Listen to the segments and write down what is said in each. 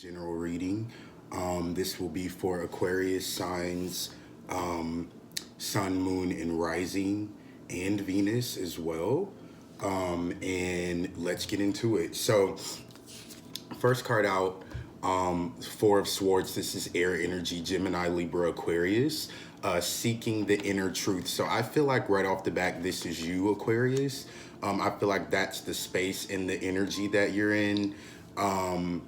general reading. This will be for Aquarius signs, sun, moon, and rising, and Venus as well. And let's get into it. So, first card out, Four of Swords. This is air energy, Gemini, Libra, Aquarius. Seeking the inner truth. So I feel like right off the bat, this is you, Aquarius. I feel like that's the space and the energy that you're in. Um,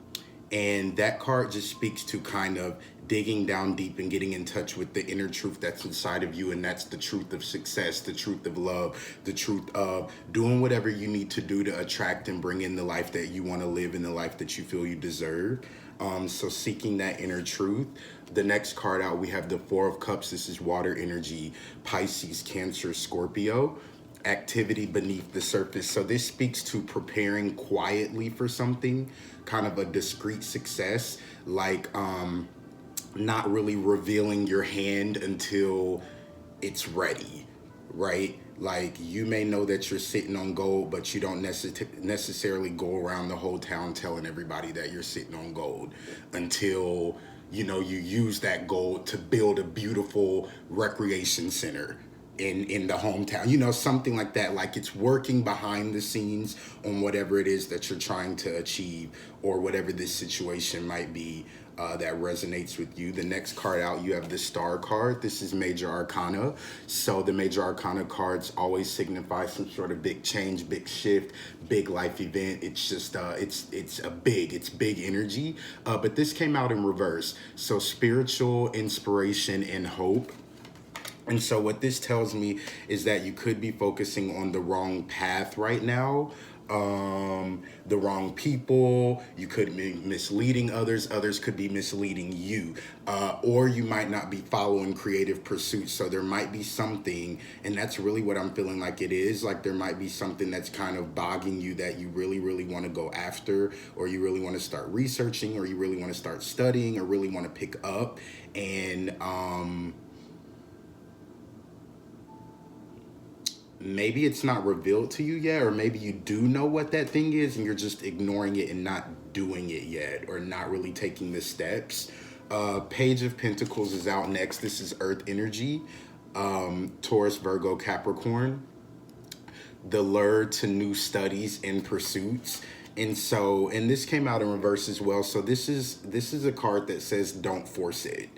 and that card just speaks to kind of digging down deep and getting in touch with the inner truth that's inside of you. And that's the truth of success, the truth of love, the truth of doing whatever you need to do to attract and bring in the life that you want to live and the life that you feel you deserve. So seeking that inner truth. The next card out, we have the Four of Cups. This is water energy, Pisces, Cancer, Scorpio. Activity beneath the surface. So this speaks to preparing quietly for something, kind of a discreet success, like not really revealing your hand until it's ready, right? Like you may know that you're sitting on gold, but you don't necessarily go around the whole town telling everybody that you're sitting on gold until you use that gold to build a beautiful recreation center in the hometown, something like that. Like it's working behind the scenes on whatever it is that you're trying to achieve or whatever this situation might be that resonates with you. The next card out, you have the Star card. This is Major Arcana. So the Major Arcana cards always signify some sort of big change, big shift, big life event. It's just it's big energy. But this came out in reverse. So spiritual inspiration and hope. And so what this tells me is that you could be focusing on the wrong path right now, the wrong people. You could be misleading others. Others could be misleading you. Or you might not be following creative pursuits. So there might be something, and that's really what I'm feeling like it is. Like there might be something that's kind of bogging you that you really, really want to go after, or you really want to start researching, or you really want to start studying, or really want to pick up. And, maybe it's not revealed to you yet, or maybe you do know what that thing is and you're just ignoring it and not doing it yet, or not really taking the steps. Page of Pentacles is out next. This is earth energy, Taurus, Virgo, Capricorn. The lure to new studies and pursuits. And this came out in reverse as well. So this is a card that says don't force it,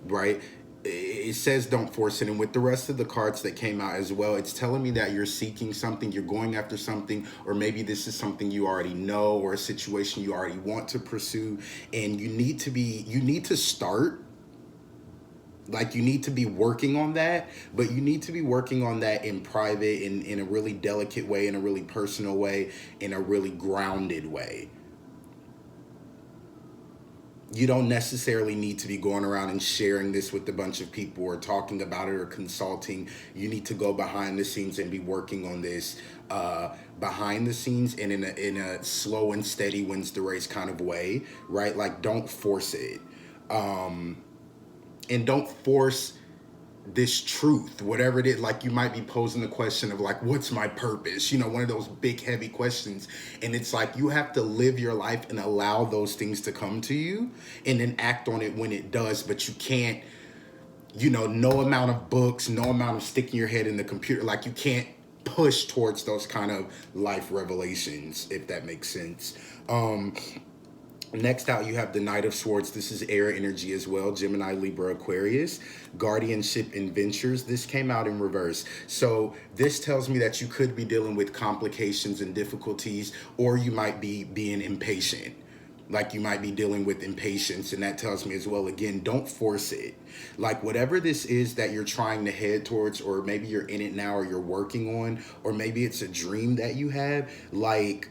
right? It says don't force it. And with the rest of the cards that came out as well, it's telling me that you're seeking something, you're going after something, or maybe this is something you already know, or a situation you already want to pursue. And you need to start, like you need to be working on that, but you need to be working on that in private, in a really delicate way, in a really personal way, in a really grounded way. You don't necessarily need to be going around and sharing this with a bunch of people or talking about it or consulting. You need to go behind the scenes and be working on this behind the scenes and in a slow and steady wins the race kind of way, right? Like don't force it. And don't force this truth, whatever it is. Like you might be posing the question of like, what's my purpose? One of those big, heavy questions. And it's like, you have to live your life and allow those things to come to you and then act on it when it does. But you can't, no amount of books, no amount of sticking your head in the computer. Like you can't push towards those kind of life revelations, if that makes sense. Next out, you have the Knight of Swords. This is air energy as well. Gemini, Libra, Aquarius. Guardianship and ventures. This came out in reverse. So this tells me that you could be dealing with complications and difficulties, or you might be being impatient. Like you might be dealing with impatience. And that tells me as well, again, don't force it. Like whatever this is that you're trying to head towards, or maybe you're in it now, or you're working on, or maybe it's a dream that you have, like,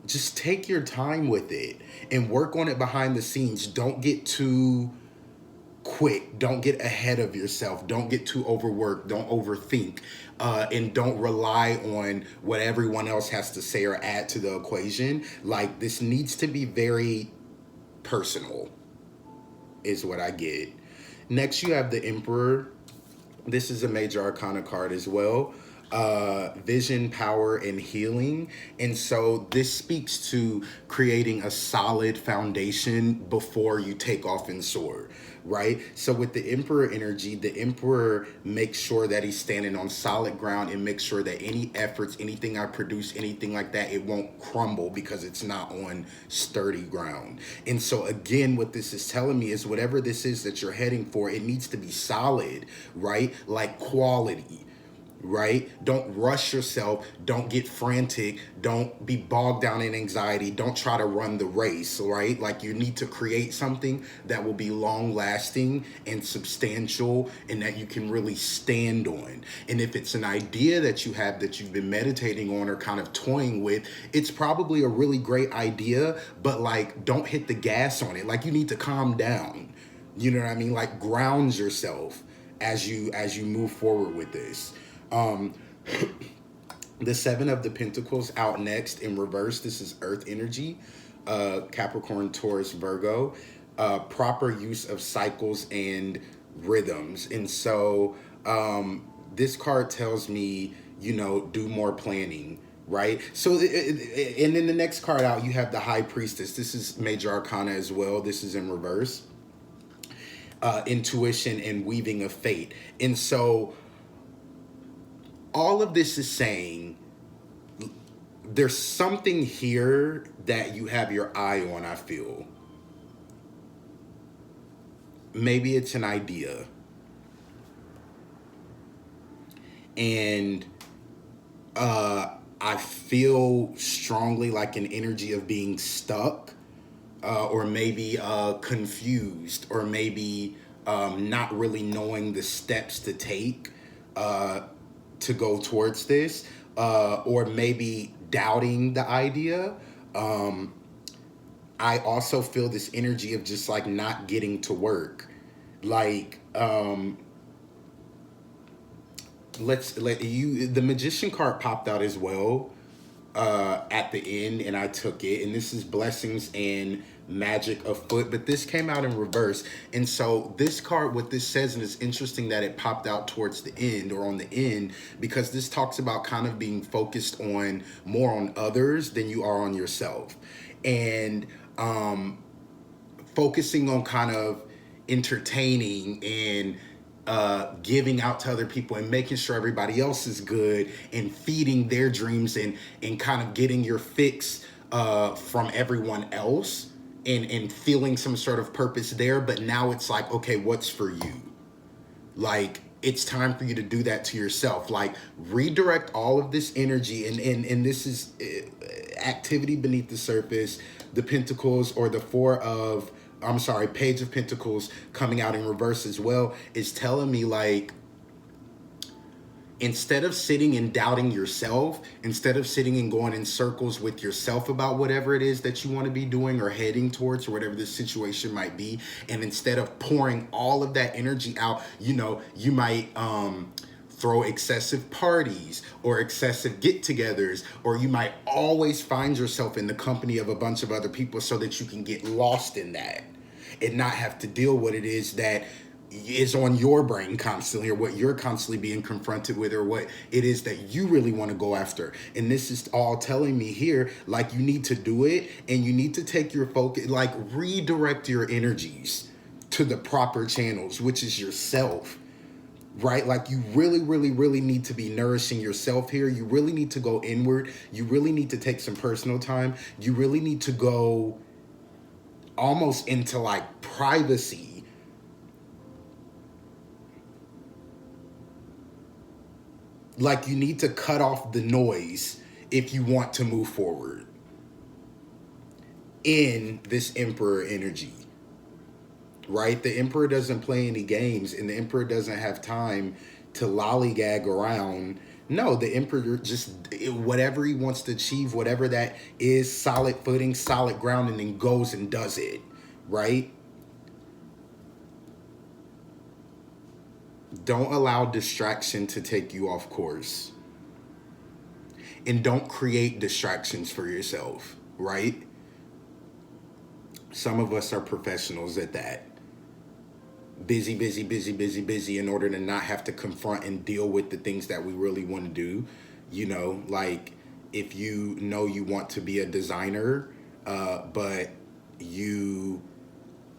just take your time with it and work on it behind the scenes. Don't get too quick. Don't get ahead of yourself. Don't get too overworked. Don't overthink. And don't rely on what everyone else has to say or add to the equation. Like this needs to be very personal, is what I get. Next, you have the Emperor. This is a Major Arcana card as well. vision, power, and healing. And so this speaks to creating a solid foundation before you take off and soar, right? So with the Emperor energy, the Emperor makes sure that he's standing on solid ground and makes sure that any efforts, anything I produce, anything like that, it won't crumble because it's not on sturdy ground. And so again, what this is telling me is whatever this is that you're heading for, it needs to be solid, right? Like quality, right? Don't rush yourself. Don't get frantic. Don't be bogged down in anxiety. Don't try to run the race, right? Like you need to create something that will be long lasting and substantial and that you can really stand on. And if it's an idea that you have that you've been meditating on or kind of toying with, it's probably a really great idea, but like don't hit the gas on it. Like you need to calm down. You know what I mean? Like ground yourself as you move forward with this. Um, the Seven of the Pentacles out next in reverse. This is Earth energy, Capricorn, Taurus, Virgo. Proper use of cycles and rhythms. And so this card tells me, you know, do more planning, right? So, and then the next card out, you have the High Priestess. This is Major Arcana as well. This is in reverse. Intuition and weaving of fate. And so all of this is saying there's something here that you have your eye on, I feel. Maybe it's an idea. And I feel strongly like an energy of being stuck, or maybe confused, or maybe not really knowing the steps to take to go towards this, or maybe doubting the idea. I also feel this energy of just like not getting to work. Like, the Magician card popped out as well at the end, and I took it. And this is blessings and magic afoot, but this came out in reverse. And so this card, what this says, and it's interesting that it popped out towards the end or on the end, because this talks about kind of being focused on more on others than you are on yourself, and focusing on kind of entertaining and giving out to other people and making sure everybody else is good and feeding their dreams and kind of getting your fix from everyone else and feeling some sort of purpose there. But now it's like, okay, what's for you? Like, it's time for you to do that to yourself. Like, redirect all of this energy. And this is activity beneath the surface, the Pentacles, or the Page of Pentacles coming out in reverse as well, is telling me like, instead of sitting and doubting yourself, instead of sitting and going in circles with yourself about whatever it is that you want to be doing or heading towards, or whatever this situation might be, and instead of pouring all of that energy out, you know, you might throw excessive parties or excessive get-togethers, or you might always find yourself in the company of a bunch of other people so that you can get lost in that and not have to deal with what it is that is on your brain constantly, or what you're constantly being confronted with, or what it is that you really want to go after. And this is all telling me here, like, you need to do it, and you need to take your focus, like redirect your energies to the proper channels, which is yourself. Right? Like, you really, really, really need to be nourishing yourself here. You really need to go inward. You really need to take some personal time. You really need to go almost into like privacy. Like, you need to cut off the noise if you want to move forward in this Emperor energy. Right? The Emperor doesn't play any games, and the Emperor doesn't have time to lollygag around. No, the Emperor just, whatever he wants to achieve, whatever that is, solid footing, solid ground, and then goes and does it. Right? Don't allow distraction to take you off course. And don't create distractions for yourself. Right? Some of us are professionals at that. busy, busy, busy, busy, busy in order to not have to confront and deal with the things that we really want to do. You know, like if you know you want to be a designer, but you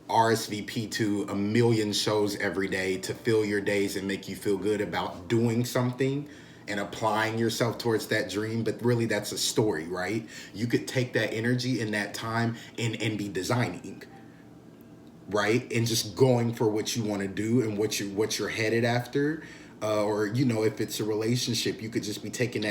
RSVP to a million shows every day to fill your days and make you feel good about doing something and applying yourself towards that dream, but really that's a story, right? You could take that energy and that time and be designing, right, and just going for what you want to do and what you're headed after. Or you know, if it's a relationship, you could just be taking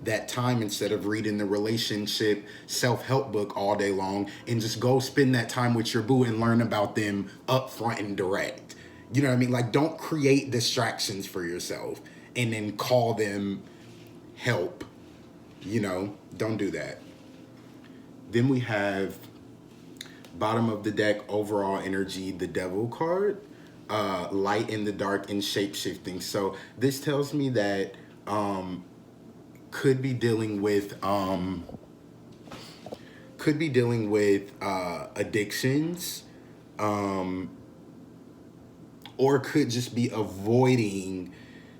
that time instead of reading the relationship self-help book all day long, and just go spend that time with your boo and learn about them up front and direct. You know what I mean? Like, don't create distractions for yourself and then call them help. You know, don't do that. Then we have bottom of the deck, overall energy, the devil card, light in the dark and shape shifting. So this tells me that could be dealing with addictions, or could just be avoiding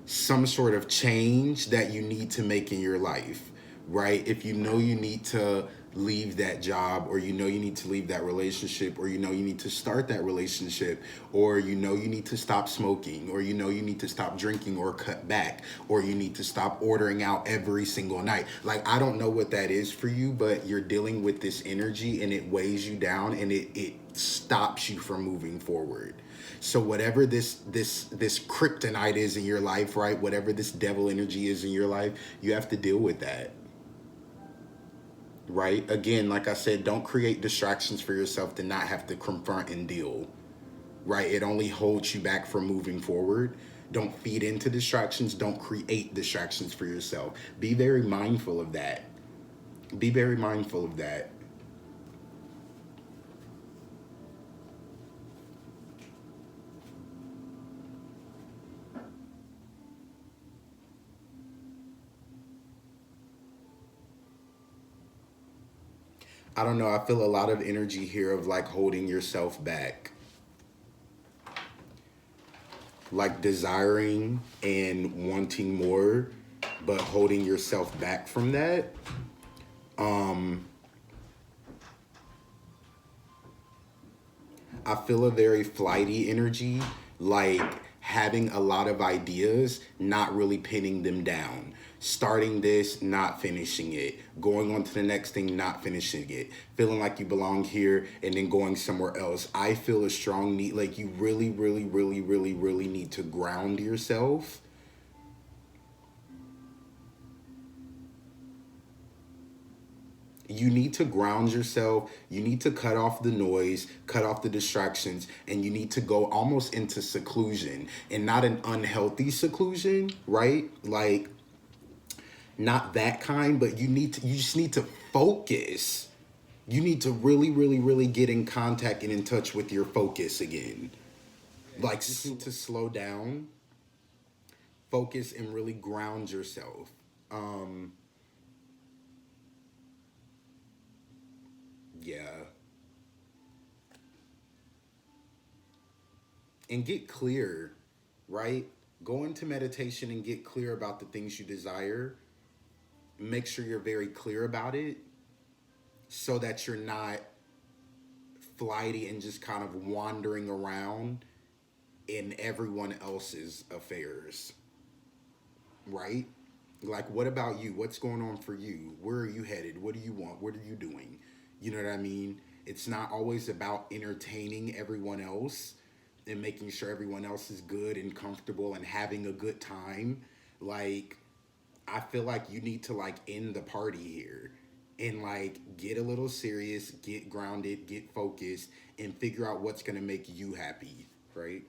some sort of change that you need to make in your life, right? If you know you need to leave that job, or you know you need to leave that relationship, or you know you need to start that relationship, or you know you need to stop smoking, or you know you need to stop drinking or cut back, or you need to stop ordering out every single night. Like, I don't know what that is for you, but you're dealing with this energy and it weighs you down, and it stops you from moving forward. So whatever this kryptonite is in your life, right? Whatever this devil energy is in your life, you have to deal with that. Right? Again, like I said, don't create distractions for yourself to not have to confront and deal. Right? It only holds you back from moving forward. Don't feed into distractions. Don't create distractions for yourself. Be very mindful of that. Be very mindful of that. I don't know. I feel a lot of energy here of like holding yourself back, like desiring and wanting more, but holding yourself back from that. I feel a very flighty energy, like having a lot of ideas, not really pinning them down. Starting this, not finishing it. Going on to the next thing, not finishing it. Feeling like you belong here and then going somewhere else. I feel a strong need, like you really, really, really, really, really need to ground yourself. You need to ground yourself. You need to cut off the noise, cut off the distractions, and you need to go almost into seclusion, and not an unhealthy seclusion, right? Like, not that kind, but you just need to focus. You need to really, really, really get in contact and in touch with your focus again. Like, just need to slow down, focus, and really ground yourself. Um, yeah. And get clear, right? Go into meditation and get clear about the things you desire. Make sure you're very clear about it so that you're not flighty and just kind of wandering around in everyone else's affairs, right? Like, what about you? What's going on for you? Where are you headed? What do you want? What are you doing? You know what I mean? It's not always about entertaining everyone else and making sure everyone else is good and comfortable and having a good time. Like, I feel like you need to like end the party here and like get a little serious, get grounded, get focused, and figure out what's gonna make you happy, right?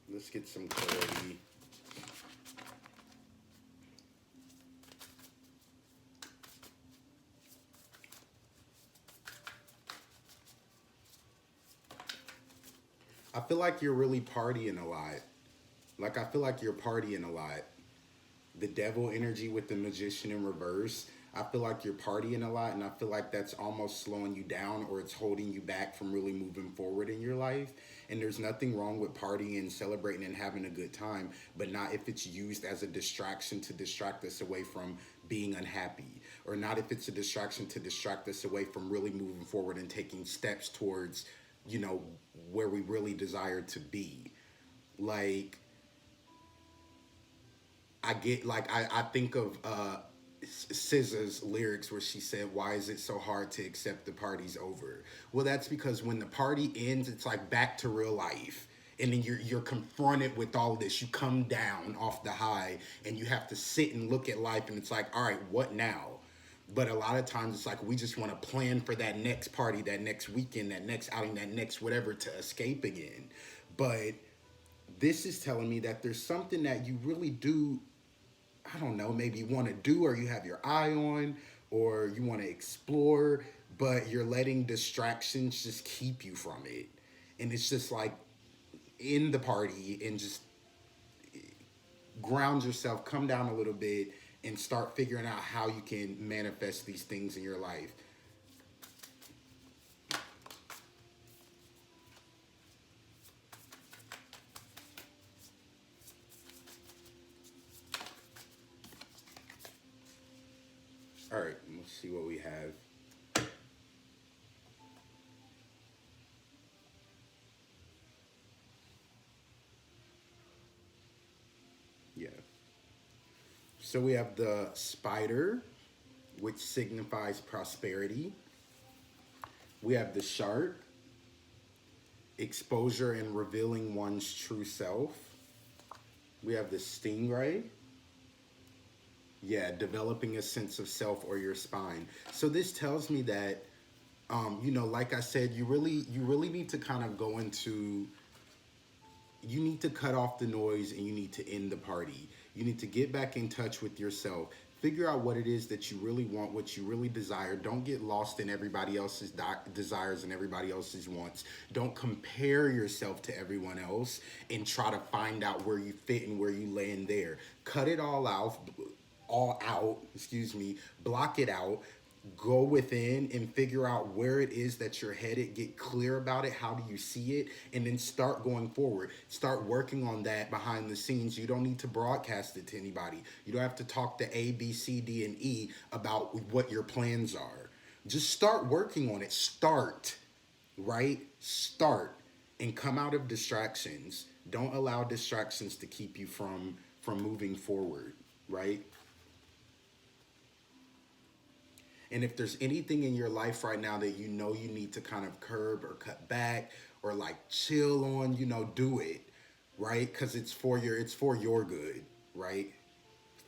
Let's get some clarity. I feel like you're really partying a lot. Like, I feel like you're partying a lot. The devil energy with the magician in reverse. I feel like you're partying a lot, and I feel like that's almost slowing you down, or it's holding you back from really moving forward in your life. And there's nothing wrong with partying and celebrating and having a good time, but not if it's used as a distraction to distract us away from being unhappy, or not if it's a distraction to distract us away from really moving forward and taking steps towards, you know, where we really desire to be. Like, I think of SZA's lyrics where she said, "Why is it so hard to accept the party's over?" Well, that's because when the party ends, it's like back to real life. And then you're confronted with all of this. You come down off the high and you have to sit and look at life, and it's like, all right, what now? But a lot of times it's like we just want to plan for that next party, that next weekend, that next outing, that next whatever to escape again. But this is telling me that there's something that you really do, I don't know, maybe you want to do, or you have your eye on, or you want to explore, but you're letting distractions just keep you from it. And it's just like in the party and just ground yourself, come down a little bit, and start figuring out how you can manifest these things in your life. All right, let's see what we have. Yeah. So we have the spider, which signifies prosperity. We have the shark, exposure and revealing one's true self. We have the stingray. Yeah, developing a sense of self or your spine. So this tells me that, you know, like I said, you really need to kind of go into, you need to cut off the noise and you need to end the party. You need to get back in touch with yourself. Figure out what it is that you really want, what you really desire. Don't get lost in everybody else's desires and everybody else's wants. Don't compare yourself to everyone else and try to find out where you fit and where you land there. Cut it all out, excuse me, block it out, go within and figure out where it is that you're headed, get clear about it, how do you see it, and then start going forward. Start working on that behind the scenes. You don't need to broadcast it to anybody. You don't have to talk to A, B, C, D, and E about what your plans are. Just start working on it. Start, right? Start and come out of distractions. Don't allow distractions to keep you from moving forward, right? And if there's anything in your life right now that you know you need to kind of curb or cut back or like chill on, you know, do it, right? Because it's for your good, right?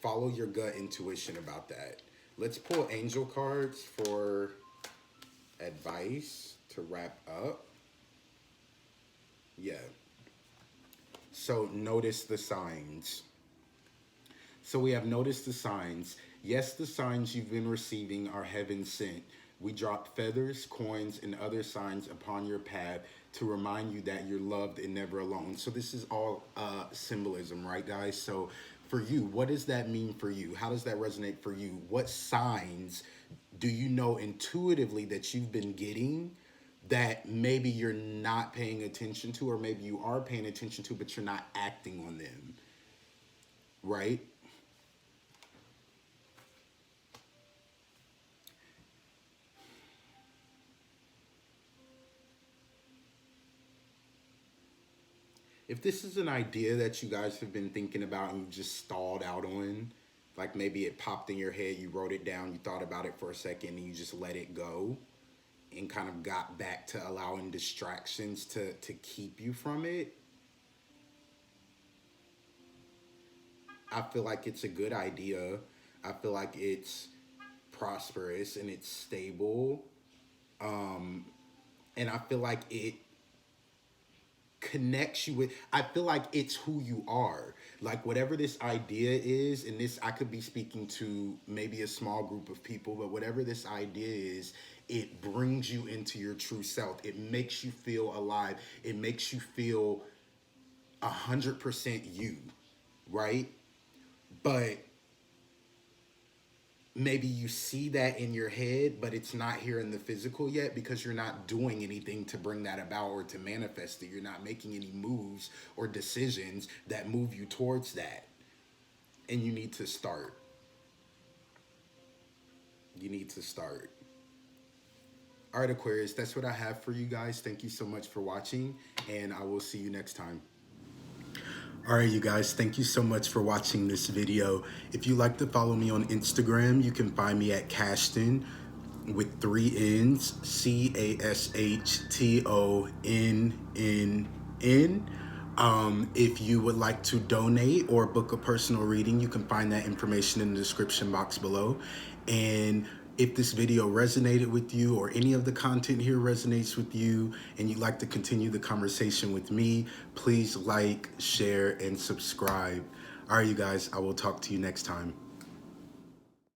Follow your gut intuition about that. Let's pull angel cards for advice to wrap up. Yeah. So notice the signs. So we have noticed the signs. Yes, the signs you've been receiving are heaven sent. We drop feathers, coins, and other signs upon your path to remind you that you're loved and never alone. So this is all symbolism, right, guys? So for you, what does that mean for you? How does that resonate for you? What signs do you know intuitively that you've been getting that maybe you're not paying attention to, or maybe you are paying attention to, but you're not acting on them, right? If this is an idea that you guys have been thinking about and you just stalled out on, like maybe it popped in your head, you wrote it down, you thought about it for a second, and you just let it go and kind of got back to allowing distractions to keep you from it, I feel like it's a good idea. I feel like it's prosperous and it's stable. And I feel like it connects you with, I feel like it's who you are, like whatever this idea is. And this, I could be speaking to maybe a small group of people, but whatever this idea is, it brings you into your true self. It makes you feel alive. It makes you feel 100% you, right? But maybe you see that in your head, but it's not here in the physical yet because you're not doing anything to bring that about or to manifest it. You're not making any moves or decisions that move you towards that. And you need to start. You need to start. All right, Aquarius, that's what I have for you guys. Thank you so much for watching, and I will see you next time. All right, you guys, thank you so much for watching this video. If you like to follow me on Instagram, you can find me at Cashton with 3 N's, CASHTONNN. If you would like to donate or book a personal reading, you can find that information in the description box below. And if this video resonated with you or any of the content here resonates with you and you'd like to continue the conversation with me, please like, share, and subscribe. All right, you guys, I will talk to you next time.